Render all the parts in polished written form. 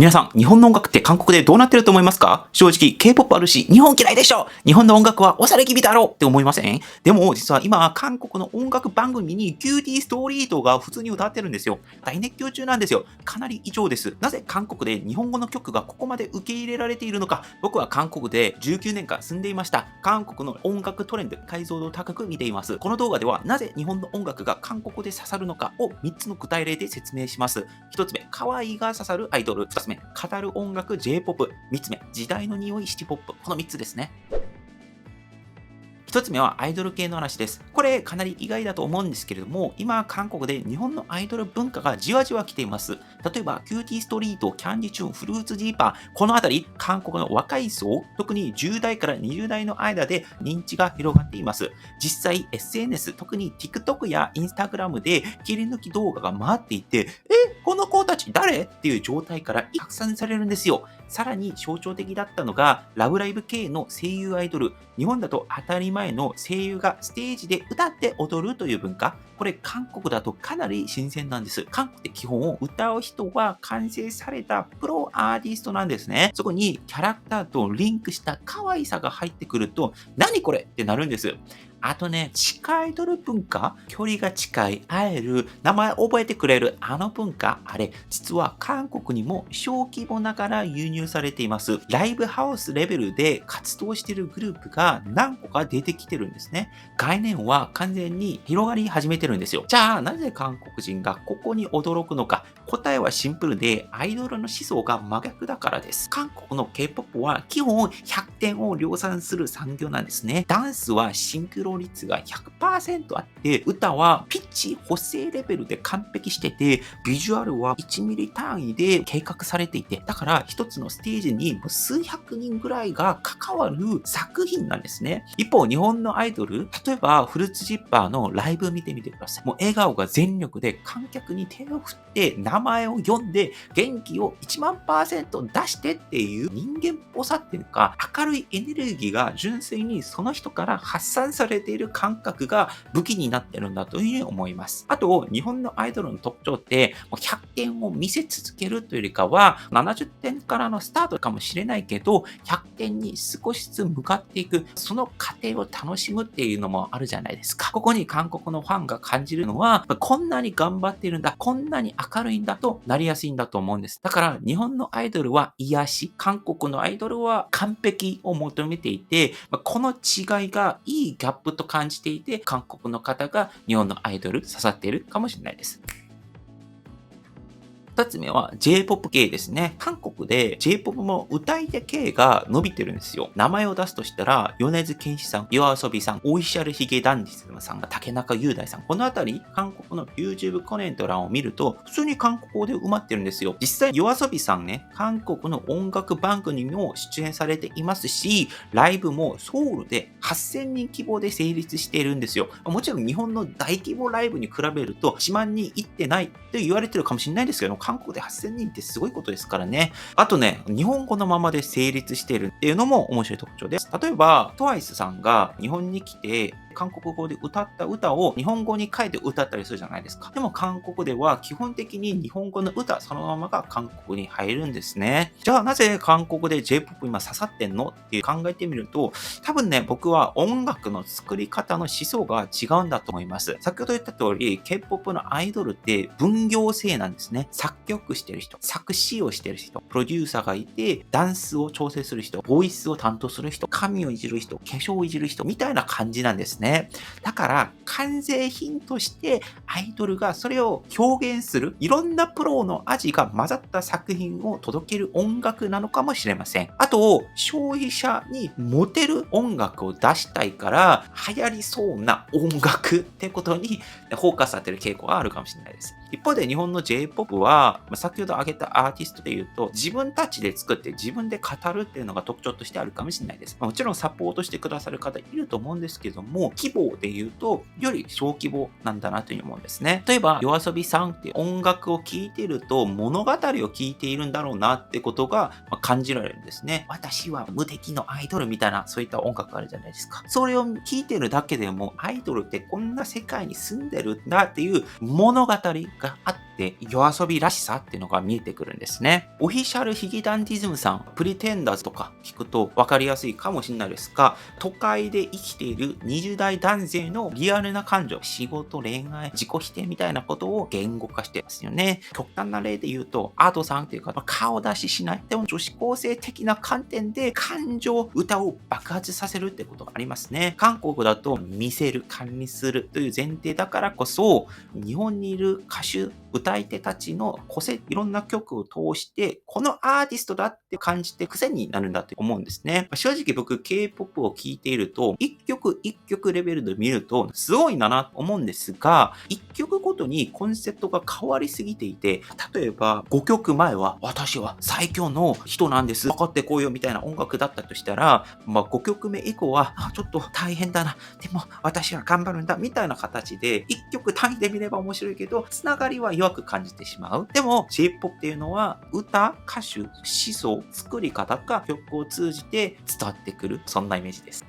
皆さん、日本の音楽って韓国でどうなってると思いますか？正直、K-POP あるし、日本嫌いでしょ！日本の音楽はおしゃれ気味だろうって思いません？でも、実は今、韓国の音楽番組にキューティーストーリートが普通に歌ってるんですよ。大熱狂中なんですよ。かなり異常です。なぜ韓国で日本語の曲がここまで受け入れられているのか。僕は韓国で19年間住んでいました。韓国の音楽トレンド、解像度を高く見ています。この動画では、なぜ日本の音楽が韓国で刺さるのかを3つの具体例で説明します。1つ目、可愛いが刺さるアイドル。2つ目、語る音楽 J-POP。3つ目、時代の匂いシティポップ。この3つですね。一つ目はアイドル系の話です。これかなり意外だと思うんですけれども、今韓国で日本のアイドル文化がじわじわ来ています。例えば、キューティーストリート、キャンディチューン、フルーツジーパー、このあたり、韓国の若い層、特に10代から20代の間で認知が広がっています。実際、SNS、特に TikTok や Instagram で切り抜き動画が回っていて、この子たち誰っていう状態から拡散されるんですよ。さらに象徴的だったのが、ラブライブ系の声優アイドル。日本だと当たり前の声優がステージで歌って踊るという文化。これ韓国だとかなり新鮮なんです。韓国って基本歌う人は完成されたプロアーティストなんですね。そこにキャラクターとリンクした可愛さが入ってくると、何これってなるんです。あとね、地下アイドル文化、距離が近い、会える、名前覚えてくれる、あの文化、あれ、実は韓国にも小規模ながら輸入されています。ライブハウスレベルで活動しているグループが何個か出てきてるんですね。概念は完全に広がり始めてるんですよ。じゃあ、なぜ韓国人がここに驚くのか。答えはシンプルで、アイドルの思想が真逆だからです。韓国の K-POP は基本100点を量産する産業なんですね。ダンスはシンクロ率が 100% あって、歌はピッチ補正レベルで完璧してて、ビジュアルは1ミリ単位で計画されていて、だから一つのステージに数百人ぐらいが関わる作品なんですね。一方、日本のアイドル、例えばフルーツジッパーのライブ見てみてください。もう笑顔が全力で観客に手を振って名前を呼んで元気を1万%出してっていう人間っぽさっていうか、明るいエネルギーが純粋にその人から発散されている感覚が武器になってるんだというふうに思います。あと、日本のアイドルの特徴って、100点を見せ続けるというよりかは、70点からのスタートかもしれないけど、100点に少しずつ向かっていく、その過程を楽しむっていうのもあるじゃないですか。ここに韓国のファンが感じるのは、こんなに頑張っているんだ、こんなに明るいんだとなりやすいんだと思うんです。だから、日本のアイドルは癒し、韓国のアイドルは完璧を求めていて、この違いがいいギャップと感じていて、韓国の方が日本のアイドル刺さっているかもしれないです。二つ目は J-POP 系ですね。韓国で J-POP も歌い手系が伸びてるんですよ。名前を出すとしたら、米津玄師さん、YOASOBI さん、オフィシャルヒゲダンディズムさんが竹中雄大さん。このあたり、韓国の YouTube コメント欄を見ると、普通に韓国語で埋まってるんですよ。実際、YOASOBI さんね、韓国の音楽番組にも出演されていますし、ライブもソウルで8000人規模で成立しているんですよ。もちろん日本の大規模ライブに比べると1万人いってないと言われてるかもしれないですけど、韓国で8000人ってすごいことですからね。あとね、日本語のままで成立しているっていうのも面白い特徴です。例えば、TWICE さんが日本に来て、韓国語で歌った歌を日本語に変えて歌ったりするじゃないですか。でも韓国では基本的に日本語の歌そのままが韓国に入るんですね。じゃあなぜ韓国で J-POP 今刺さってんのって考えてみると、多分ね、僕は音楽の作り方の思想が違うんだと思います。先ほど言った通り、K-POP のアイドルって分業制なんですね。作曲してる人、作詞をしてる人、プロデューサーがいて、ダンスを調整する人、ボイスを担当する人、髪をいじる人、化粧をいじる人みたいな感じなんですね。だから完成品としてアイドルがそれを表現するいろんなプロの味が混ざった作品を届ける音楽なのかもしれません。あと消費者にモテる音楽を出したいから流行りそうな音楽ってことにフォーカスされている傾向があるかもしれないです。一方で日本の J-POP は先ほど挙げたアーティストで言うと自分たちで作って自分で語るっていうのが特徴としてあるかもしれないです。もちろんサポートしてくださる方いると思うんですけども、規模で言うとより小規模なんだなというふうに思うんですね。例えば YOASOBI さんって音楽を聴いていると物語を聞いているんだろうなってことが感じられるんですね。私は無敵のアイドルみたいなそういった音楽あるじゃないですか。それを聴いてるだけでもアイドルってこんな世界に住んでてるんだっていう物語があって、夜遊びらしさっていうのが見えてくるんですね。オフィシャルヒゲダンディズムさん、プリテンダーズとか聞くと分かりやすいかもしれないですが、都会で生きている20代男性のリアルな感情、仕事、恋愛、自己否定みたいなことを言語化してますよね。極端な例で言うと、アートさんっていうか、顔出ししない。でも女子高生的な観点で感情、歌を爆発させるってことがありますね。韓国だと見せる、管理するという前提だからこそ、日本にいる歌手、歌い手たちの個性、いろんな曲を通して、このアーティストだって感じて癖になるんだと思うんですね。正直僕 K-POP を聴いていると、一曲一曲レベルで見ると、すごいんだなと思うんですが、一曲ごとにコンセプトが変わりすぎていて、例えば5曲前は私は最強の人なんです。分かってこいよみたいな音楽だったとしたら、5曲目以降は、ちょっと大変だな。でも私は頑張るんだ。みたいな形で、1曲単位で見れば面白いけど、つながりは弱く感じてしまう。でも J-POP っていうのは、歌、歌手、思想、作り方が曲を通じて伝わってくる。そんなイメージです。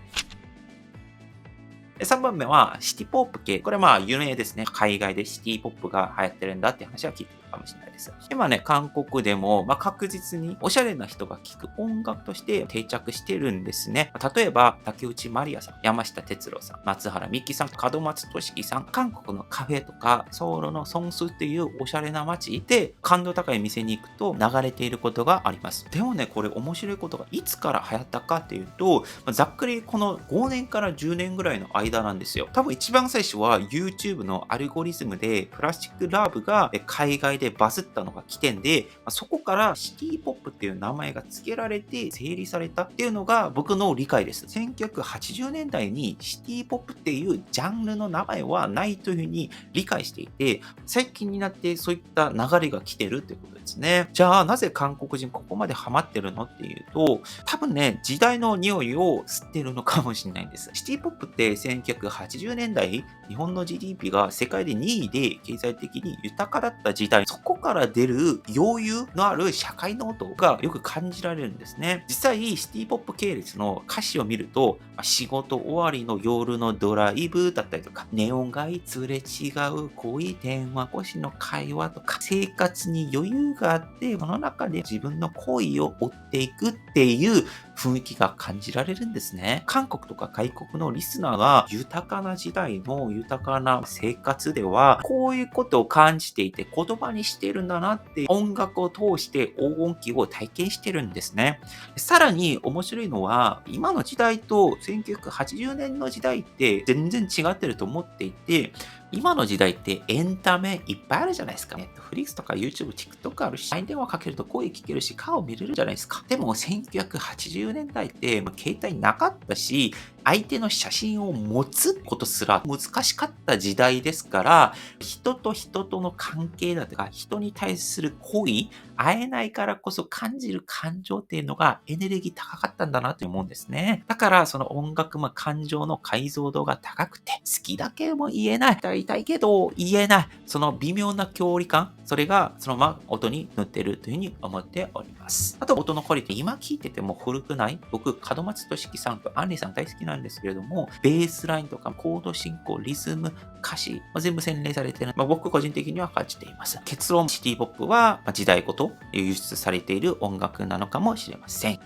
3番目はシティポップ系。これ有名ですね。海外でシティポップが流行ってるんだって話は聞いてるかもしれないです。今ね、韓国でも確実におしゃれな人が聴く音楽として定着してるんですね。例えば、竹内まりやさん、山下哲郎さん、松原みきさん、門松俊樹さん、韓国のカフェとか、ソウルのソンスっていうおしゃれな街で感度高い店に行くと流れていることがあります。でもね、これ面白いことがいつから流行ったかっていうと、ざっくりこの5年から10年ぐらいの間なんですよ。多分一番最初は YouTube のアルゴリズムでプラスチックラブが海外でバズったのが起点で、そこからシティポップっていう名前が付けられて整理されたっていうのが僕の理解です。1980年代にシティポップっていうジャンルの名前はないというふうに理解していて、最近になってそういった流れが来てるってことですね。じゃあなぜ韓国人ここまでハマってるのっていうと、多分ね、時代の匂いを吸ってるのかもしれないんです。シティポップって1980年代、日本の GDP が世界で2位で経済的に豊かだった時代、そこから出る余裕のある社会の音がよく感じられるんですね。実際、シティポップ系列の歌詞を見ると、仕事終わりの夜のドライブだったりとか、ネオン街すれ違う恋、電話越しの会話とか、生活に余裕があって、世の中で自分の恋を追っていくっていう雰囲気が感じられるんですね。韓国とか外国のリスナーが豊かな時代の豊かな生活では、こういうことを感じていて言葉にしてるんだなって音楽を通して黄金期を体験してるんですね。さらに面白いのは、今の時代と1980年の時代って全然違ってると思っていて、今の時代ってエンタメいっぱいあるじゃないですか。Netflix とか YouTube、TikTok あるし、LINE 電話かけると声聞けるし、顔見れるじゃないですか。でも1980年代って携帯なかったし、相手の写真を持つことすら難しかった時代ですから、人と人との関係だとか、人に対する恋、会えないからこそ感じる感情っていうのがエネルギー高かったんだなと思うんですね。だからその音楽、感情の解像度が高くて、好きだけも言えない、歌いたいけど言えない、その微妙な距離感、それがそのまま音に乗ってるというふうに思っております。あと音のクオリティ、今聞いてても古くない？僕、門松俊樹さんとアンリさん大好きなんですけれども、ベースラインとかコード進行、リズム、歌詞、全部洗練されている。僕個人的には感じています。結論、シティポップは時代ごと輸出されている音楽なのかもしれません。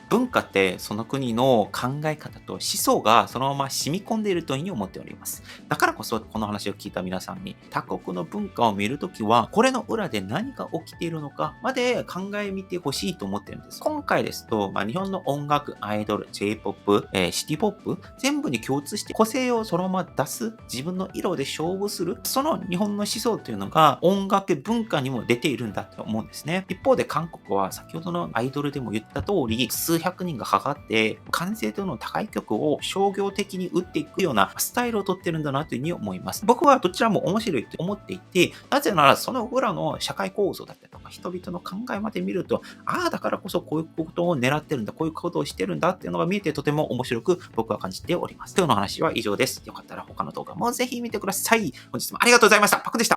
文化ってその国の考え方と思想がそのまま染み込んでいるというふうに思っております。だからこそこの話を聞いた皆さんに他国の文化を見るときはこれの裏で何が起きているのかまで考えみてほしいと思ってるんです。今回ですと、日本の音楽、アイドル、J-POP、シティポップ全部に共通して個性をそのまま出す自分の色で勝負するその日本の思想というのが音楽文化にも出ているんだと思うんですね。一方で韓国は先ほどのアイドルでも言った通り数百人がかかって完成度の高い曲を商業的に打っていくようなスタイルをとってるんだなというふうに思います。僕はどちらも面白いと思っていて、なぜならその裏の社会構造だったりとか人々の考えまで見ると、だからこそこういうことを狙ってるんだ、こういうことをしてるんだっていうのが見えてとても面白く僕は感じております。今日の話は以上です。よかったら他の動画もぜひ見てください。本日もありがとうございました。パクでした。